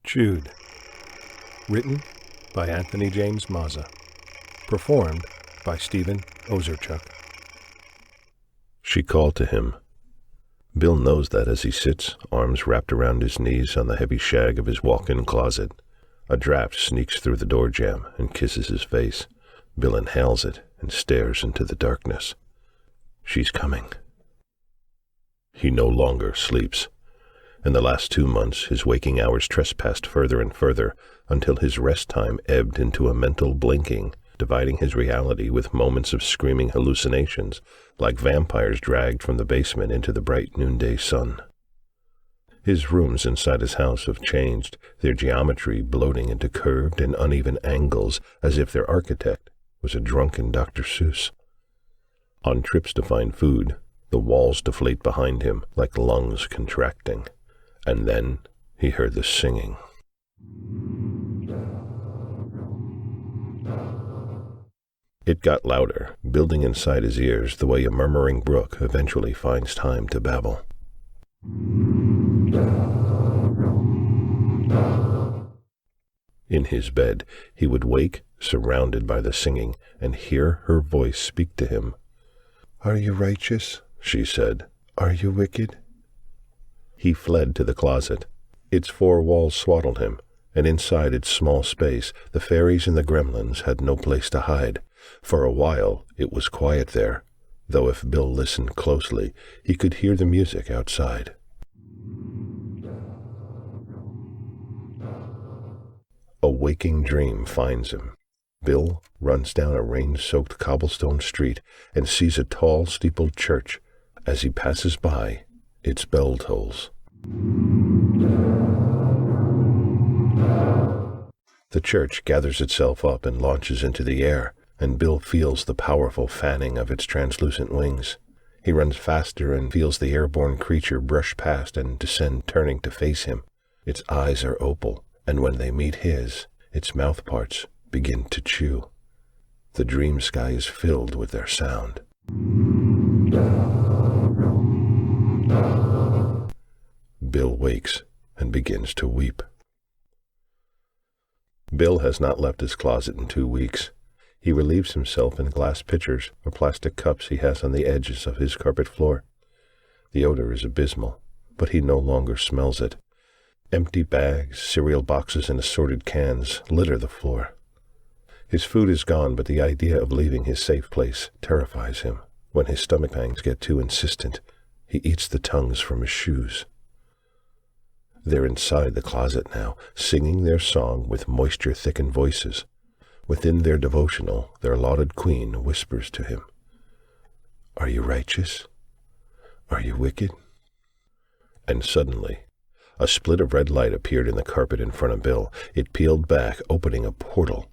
Jude. Written by Anthony James Mazza. Performed by Stephen Ozerchuk. She called to him. Bill knows that as he sits, arms wrapped around his knees on the heavy shag of his walk-in closet. A draft sneaks through the door jamb and kisses his face. Bill inhales it and stares into the darkness. She's coming. He no longer sleeps. In the last 2 months, his waking hours trespassed further and further until his rest time ebbed into a mental blinking, dividing his reality with moments of screaming hallucinations, like vampires dragged from the basement into the bright noonday sun. His rooms inside his house have changed, their geometry bloating into curved and uneven angles as if their architect was a drunken Dr. Seuss. On trips to find food, the walls deflate behind him like lungs contracting. And then he heard the singing. It got louder, building inside his ears the way a murmuring brook eventually finds time to babble. In his bed, he would wake, surrounded by the singing, and hear her voice speak to him. "Are you righteous?" she said. "Are you wicked?" He fled to the closet. Its 4 walls swaddled him, and inside its small space, the fairies and the gremlins had no place to hide. For a while, it was quiet there, though if Bill listened closely, he could hear the music outside. A waking dream finds him. Bill runs down a rain-soaked cobblestone street and sees a tall, steepled church. As he passes by, its bell tolls. The church gathers itself up and launches into the air, and Bill feels the powerful fanning of its translucent wings. He runs faster and feels the airborne creature brush past and descend, turning to face him. Its eyes are opal, and when they meet his, its mouth parts begin to chew. The dream sky is filled with their sound. Bill wakes and begins to weep. Bill has not left his closet in 2 weeks. He relieves himself in glass pitchers or plastic cups he has on the edges of his carpet floor. The odor is abysmal, but he no longer smells it. Empty bags, cereal boxes, and assorted cans litter the floor. His food is gone, but the idea of leaving his safe place terrifies him. When his stomach pangs get too insistent, he eats the tongues from his shoes. They're inside the closet now, singing their song with moisture-thickened voices. Within their devotional, their lauded queen whispers to him, "Are you righteous? Are you wicked?" And suddenly, a split of red light appeared in the carpet in front of Bill. It peeled back, opening a portal.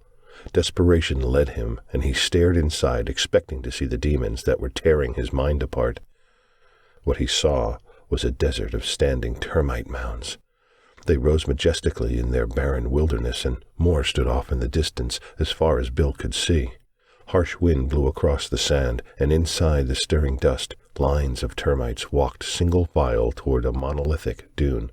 Desperation led him, and he stared inside, expecting to see the demons that were tearing his mind apart. What he saw was a desert of standing termite mounds. They rose majestically in their barren wilderness, and more stood off in the distance as far as Bill could see. Harsh wind blew across the sand, and inside the stirring dust, lines of termites walked single file toward a monolithic dune.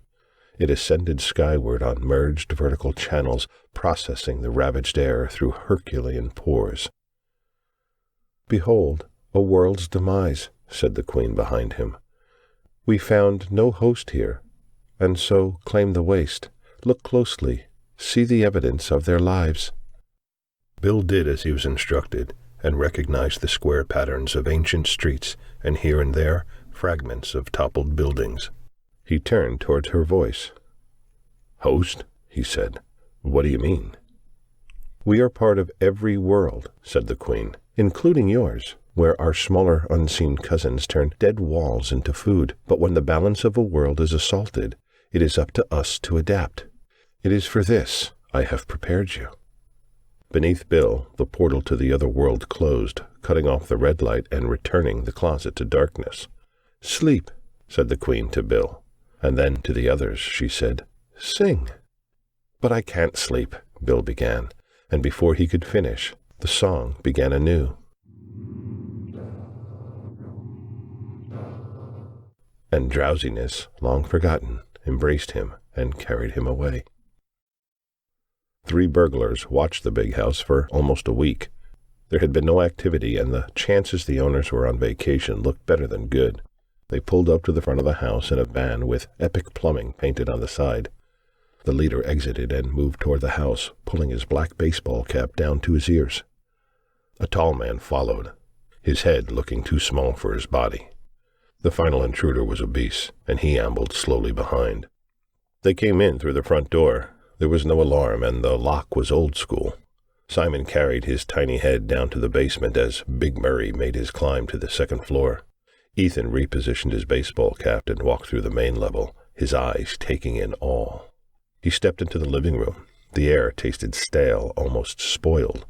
It ascended skyward on merged vertical channels, processing the ravaged air through Herculean pores. "Behold, a world's demise," said the queen behind him. "We found no host here, and so claim the waste. Look closely. See the evidence of their lives." Bill did as he was instructed, and recognized the square patterns of ancient streets, and here and there, fragments of toppled buildings. He turned towards her voice. "Host?" he said. "What do you mean?" "We are part of every world," said the queen, "including yours, where our smaller unseen cousins turn dead walls into food. But when the balance of a world is assaulted, it is up to us to adapt. It is for this I have prepared you." Beneath Bill, the portal to the other world closed, cutting off the red light and returning the closet to darkness. "Sleep," said the queen to Bill, and then to the others she said, "Sing." "But I can't sleep," Bill began, and before he could finish, the song began anew. And drowsiness, long forgotten, embraced him and carried him away. 3 burglars watched the big house for almost a week. There had been no activity, and the chances the owners were on vacation looked better than good. They pulled up to the front of the house in a van with epic plumbing painted on the side. The leader exited and moved toward the house, pulling his black baseball cap down to his ears. A tall man followed, his head looking too small for his body. The final intruder was obese, and he ambled slowly behind. They came in through the front door. There was no alarm, and the lock was old school. Simon carried his tiny head down to the basement as Big Murray made his climb to the second floor. Ethan repositioned his baseball cap and walked through the main level, his eyes taking in all. He stepped into the living room. The air tasted stale, almost spoiled,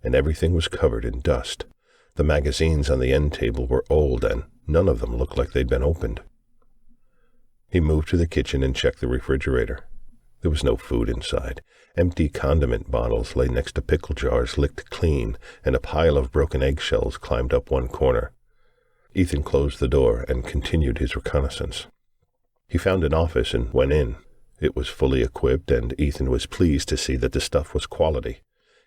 and everything was covered in dust. The magazines on the end table were old, and none of them looked like they'd been opened. He moved to the kitchen and checked the refrigerator. There was no food inside. Empty condiment bottles lay next to pickle jars licked clean, and a pile of broken eggshells climbed up one corner. Ethan closed the door and continued his reconnaissance. He found an office and went in. It was fully equipped, and Ethan was pleased to see that the stuff was quality.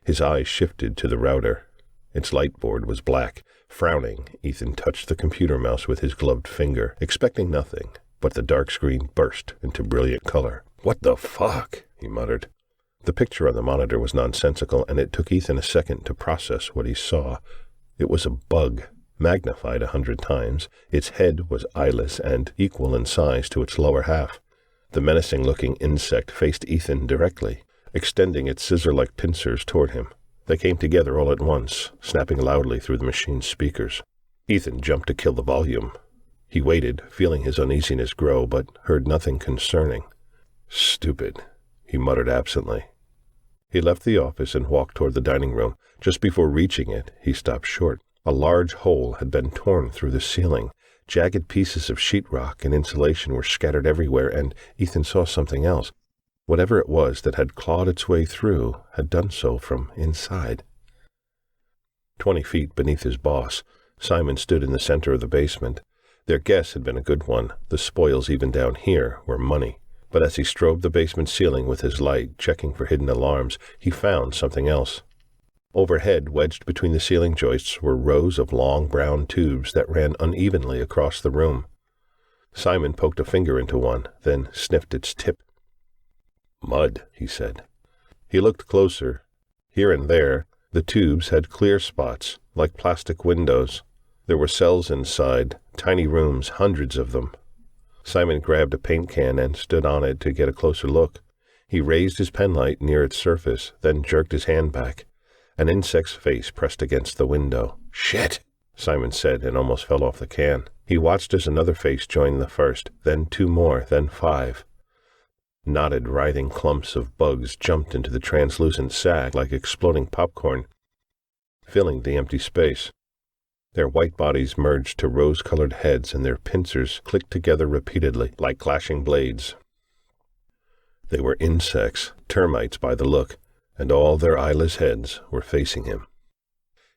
His eyes shifted to the router. Its light board was black. Frowning, Ethan touched the computer mouse with his gloved finger, expecting nothing, but the dark screen burst into brilliant color. "What the fuck?" he muttered. The picture on the monitor was nonsensical, and it took Ethan a second to process what he saw. It was a bug, magnified 100 times. Its head was eyeless and equal in size to its lower half. The menacing-looking insect faced Ethan directly, extending its scissor-like pincers toward him. They came together all at once, snapping loudly through the machine's speakers. Ethan jumped to kill the volume. He waited, feeling his uneasiness grow, but heard nothing concerning. "Stupid," he muttered absently. He left the office and walked toward the dining room. Just before reaching it, he stopped short. A large hole had been torn through the ceiling. Jagged pieces of sheetrock and insulation were scattered everywhere, and Ethan saw something else. Whatever it was that had clawed its way through had done so from inside. 20 feet beneath his boss, Simon stood in the center of the basement. Their guess had been a good one. The spoils even down here were money. But as he strobed the basement ceiling with his light, checking for hidden alarms, he found something else. Overhead, wedged between the ceiling joists, were rows of long brown tubes that ran unevenly across the room. Simon poked a finger into one, then sniffed its tip. "Mud," he said. He looked closer. Here and there, the tubes had clear spots, like plastic windows. There were cells inside, tiny rooms, hundreds of them. Simon grabbed a paint can and stood on it to get a closer look. He raised his penlight near its surface, then jerked his hand back. An insect's face pressed against the window. "Shit!" Simon said, and almost fell off the can. He watched as another face joined the first, then 2 more, then 5. Knotted, writhing clumps of bugs jumped into the translucent sack like exploding popcorn, filling the empty space. Their white bodies merged to rose-colored heads, and their pincers clicked together repeatedly, like clashing blades. They were insects, termites by the look, and all their eyeless heads were facing him.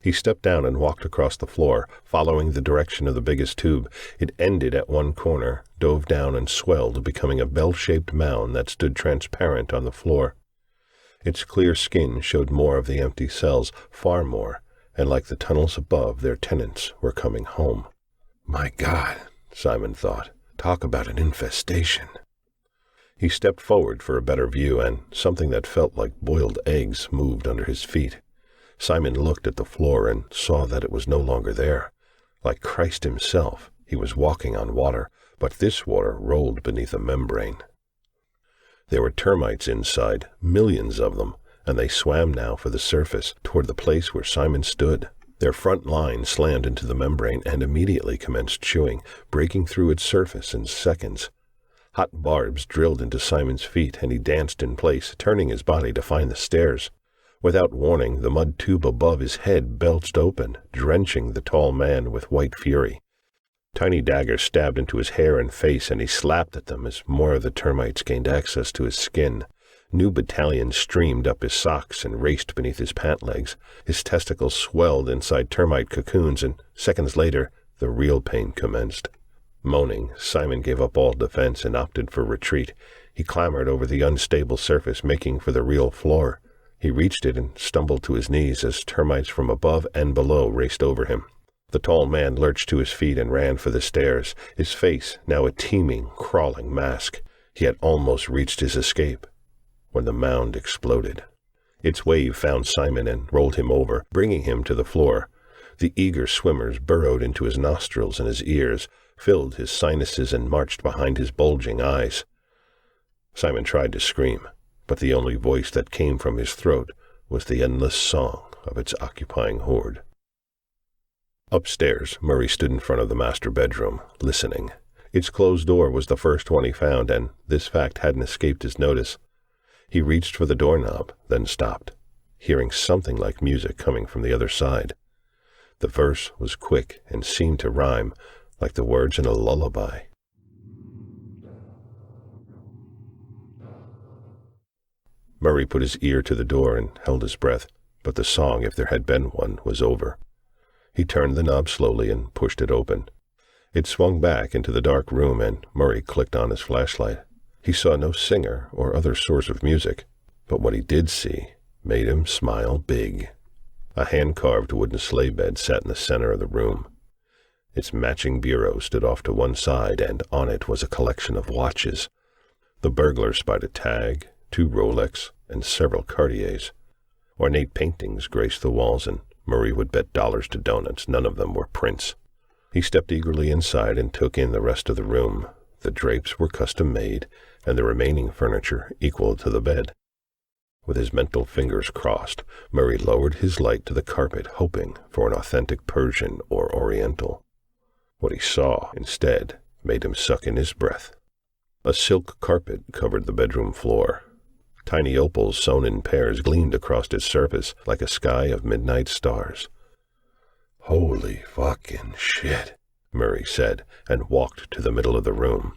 He stepped down and walked across the floor, following the direction of the biggest tube. It ended at one corner, dove down and swelled, becoming a bell-shaped mound that stood transparent on the floor. Its clear skin showed more of the empty cells, far more, and like the tunnels above, their tenants were coming home. "My God," Simon thought, "talk about an infestation." He stepped forward for a better view, and something that felt like boiled eggs moved under his feet. Simon looked at the floor and saw that it was no longer there. Like Christ himself, he was walking on water, but this water rolled beneath a membrane. There were termites inside, millions of them, and they swam now for the surface, toward the place where Simon stood. Their front line slammed into the membrane and immediately commenced chewing, breaking through its surface in seconds. Hot barbs drilled into Simon's feet, and he danced in place, turning his body to find the stairs. Without warning, the mud tube above his head belched open, drenching the tall man with white fury. Tiny daggers stabbed into his hair and face, and he slapped at them as more of the termites gained access to his skin. New battalions streamed up his socks and raced beneath his pant legs. His testicles swelled inside termite cocoons, and seconds later, the real pain commenced. Moaning, Simon gave up all defense and opted for retreat. He clambered over the unstable surface, making for the real floor. He reached it and stumbled to his knees as termites from above and below raced over him. The tall man lurched to his feet and ran for the stairs, his face now a teeming, crawling mask. He had almost reached his escape when the mound exploded. Its wave found Simon and rolled him over, bringing him to the floor. The eager swimmers burrowed into his nostrils and his ears, filled his sinuses and marched behind his bulging eyes. Simon tried to scream, but the only voice that came from his throat was the endless song of its occupying horde. Upstairs, Murray stood in front of the master bedroom, listening. Its closed door was the first one he found, and this fact hadn't escaped his notice. He reached for the doorknob, then stopped, hearing something like music coming from the other side. The verse was quick and seemed to rhyme, like the words in a lullaby. Murray put his ear to the door and held his breath, but the song, if there had been one, was over. He turned the knob slowly and pushed it open. It swung back into the dark room, and Murray clicked on his flashlight. He saw no singer or other source of music, but what he did see made him smile big. A hand-carved wooden sleigh bed sat in the center of the room. Its matching bureau stood off to one side, and on it was a collection of watches. The burglar spied a tag, 2 Rolex, and several Cartiers. Ornate paintings graced the walls, and Murray would bet dollars to donuts none of them were prints. He stepped eagerly inside and took in the rest of the room. The drapes were custom-made, and the remaining furniture equal to the bed. With his mental fingers crossed, Murray lowered his light to the carpet, hoping for an authentic Persian or Oriental. What he saw, instead, made him suck in his breath. A silk carpet covered the bedroom floor. Tiny opals sewn in pairs gleamed across its surface like a sky of midnight stars. "Holy fucking shit," Murray said, and walked to the middle of the room.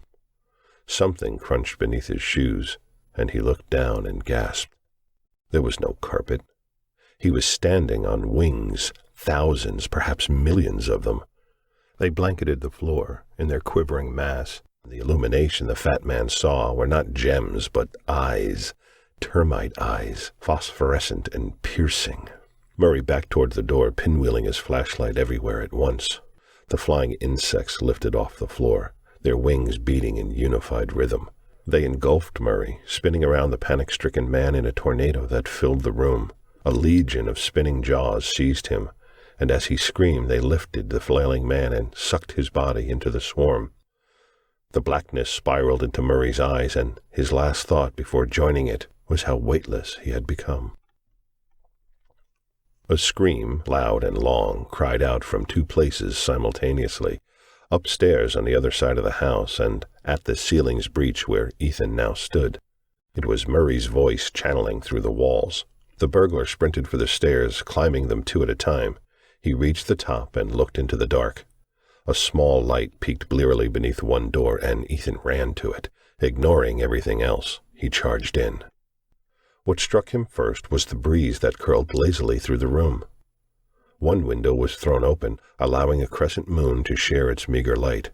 Something crunched beneath his shoes, and he looked down and gasped. There was no carpet. He was standing on wings, thousands, perhaps millions of them. They blanketed the floor in their quivering mass. The illumination the fat man saw were not gems, but eyes, termite eyes, phosphorescent and piercing. Murray backed toward the door, pinwheeling his flashlight everywhere at once. The flying insects lifted off the floor, their wings beating in unified rhythm. They engulfed Murray, spinning around the panic-stricken man in a tornado that filled the room. A legion of spinning jaws seized him, and as he screamed they lifted the flailing man and sucked his body into the swarm. The blackness spiraled into Murray's eyes, and his last thought before joining it was how weightless he had become. A scream, loud and long, cried out from 2 places simultaneously, upstairs on the other side of the house and at the ceiling's breach where Ethan now stood. It was Murray's voice channeling through the walls. The burglar sprinted for the stairs, climbing them 2 at a time. He reached the top and looked into the dark. A small light peeked blearily beneath one door, and Ethan ran to it. Ignoring everything else, he charged in. What struck him first was the breeze that curled lazily through the room. One window was thrown open, allowing a crescent moon to share its meager light.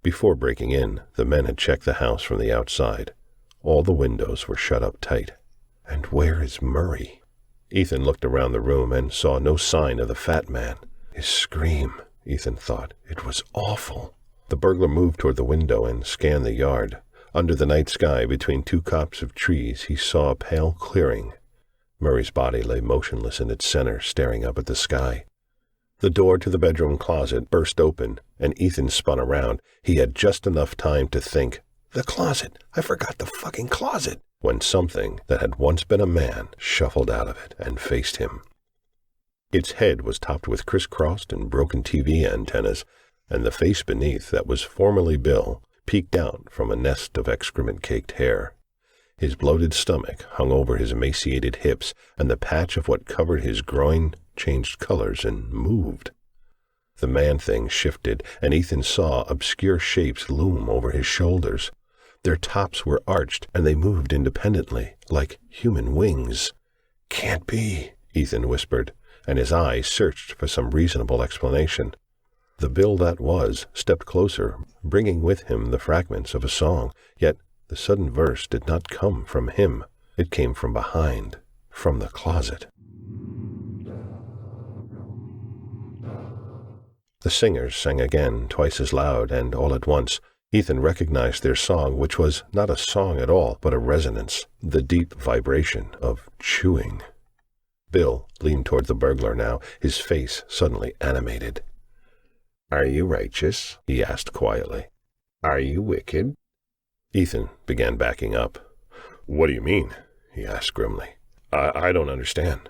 Before breaking in, the men had checked the house from the outside. All the windows were shut up tight. And where is Murray? Ethan looked around the room and saw no sign of the fat man. His scream, Ethan thought. It was awful. The burglar moved toward the window and scanned the yard. Under the night sky, between 2 copses of trees, he saw a pale clearing. Murray's body lay motionless in its center, staring up at the sky. The door to the bedroom closet burst open, and Ethan spun around. He had just enough time to think, "The closet! I forgot the fucking closet!" when something that had once been a man shuffled out of it and faced him. Its head was topped with crisscrossed and broken TV antennas, and the face beneath that was formerly Bill peeked out from a nest of excrement-caked hair. His bloated stomach hung over his emaciated hips, and the patch of what covered his groin changed colors and moved. The man-thing shifted, and Ethan saw obscure shapes loom over his shoulders. Their tops were arched, and they moved independently, like human wings. "Can't be," Ethan whispered, and his eyes searched for some reasonable explanation. The Bill that was stepped closer, bringing with him the fragments of a song, yet the sudden verse did not come from him. It came from behind, from the closet. The singers sang again, twice as loud, and all at once. Ethan recognized their song, which was not a song at all, but a resonance, the deep vibration of chewing. Bill leaned toward the burglar now, his face suddenly animated. "Are you righteous?" he asked quietly. "Are you wicked?" Ethan began backing up. "What do you mean?" he asked grimly. I don't understand."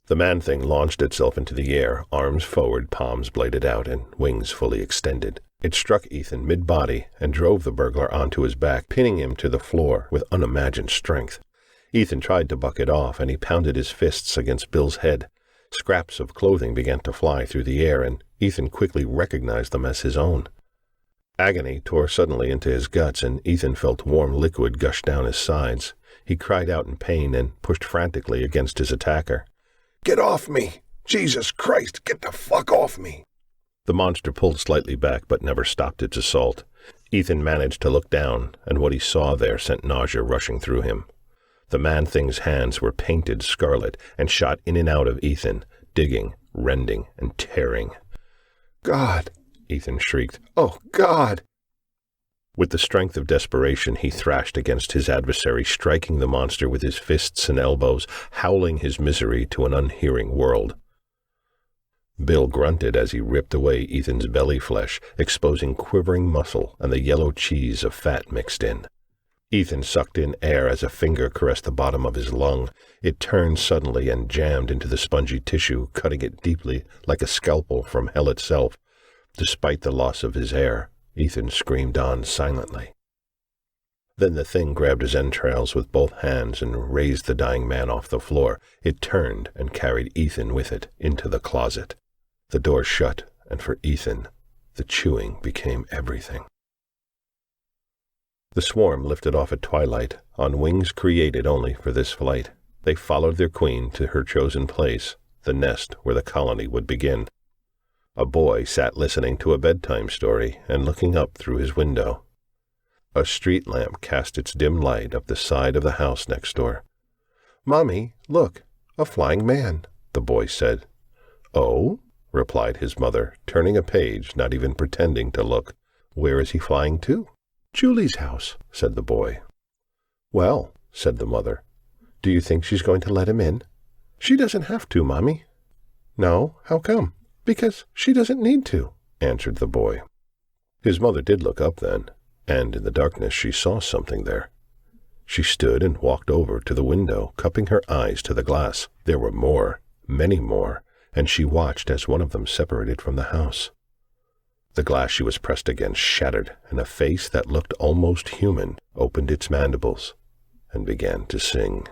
The man-thing launched itself into the air, arms forward, palms bladed out, and wings fully extended. It struck Ethan mid-body and drove the burglar onto his back, pinning him to the floor with unimagined strength. Ethan tried to buck it off, and he pounded his fists against Bill's head. Scraps of clothing began to fly through the air, and Ethan quickly recognized them as his own. Agony tore suddenly into his guts, and Ethan felt warm liquid gush down his sides. He cried out in pain and pushed frantically against his attacker. "Get off me! Jesus Christ, get the fuck off me!" The monster pulled slightly back, but never stopped its assault. Ethan managed to look down, and what he saw there sent nausea rushing through him. The man-thing's hands were painted scarlet and shot in and out of Ethan, digging, rending, and tearing. "God!" Ethan shrieked. "Oh, God!" With the strength of desperation, he thrashed against his adversary, striking the monster with his fists and elbows, howling his misery to an unhearing world. Bill grunted as he ripped away Ethan's belly flesh, exposing quivering muscle and the yellow cheese of fat mixed in. Ethan sucked in air as a finger caressed the bottom of his lung. It turned suddenly and jammed into the spongy tissue, cutting it deeply like a scalpel from hell itself. Despite the loss of his air, Ethan screamed on silently. Then the thing grabbed his entrails with both hands and raised the dying man off the floor. It turned and carried Ethan with it into the closet. The door shut, and for Ethan, the chewing became everything. The swarm lifted off at twilight, on wings created only for this flight. They followed their queen to her chosen place, the nest where the colony would begin. A boy sat listening to a bedtime story and looking up through his window. A street lamp cast its dim light up the side of the house next door. "Mommy, look, a flying man," the boy said. "Oh?" replied his mother, turning a page, not even pretending to look. "Where is he flying to?" "Julie's house," said the boy. "Well," said the mother, "do you think she's going to let him in?" "She doesn't have to, Mommy." "No? How come?" "Because she doesn't need to," answered the boy. His mother did look up then, and in the darkness she saw something there. She stood and walked over to the window, cupping her eyes to the glass. There were more, many more, and she watched as one of them separated from the house. The glass she was pressed against shattered, and a face that looked almost human opened its mandibles and began to sing.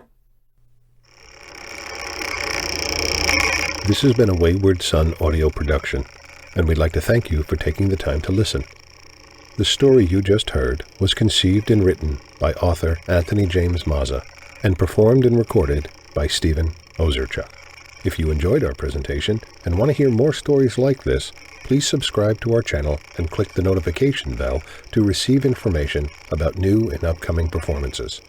This has been a Wayward Son audio production, and we'd like to thank you for taking the time to listen. The story you just heard was conceived and written by author Anthony James Mazza and performed and recorded by Stephen Ozerchuk. If you enjoyed our presentation and want to hear more stories like this, please subscribe to our channel and click the notification bell to receive information about new and upcoming performances.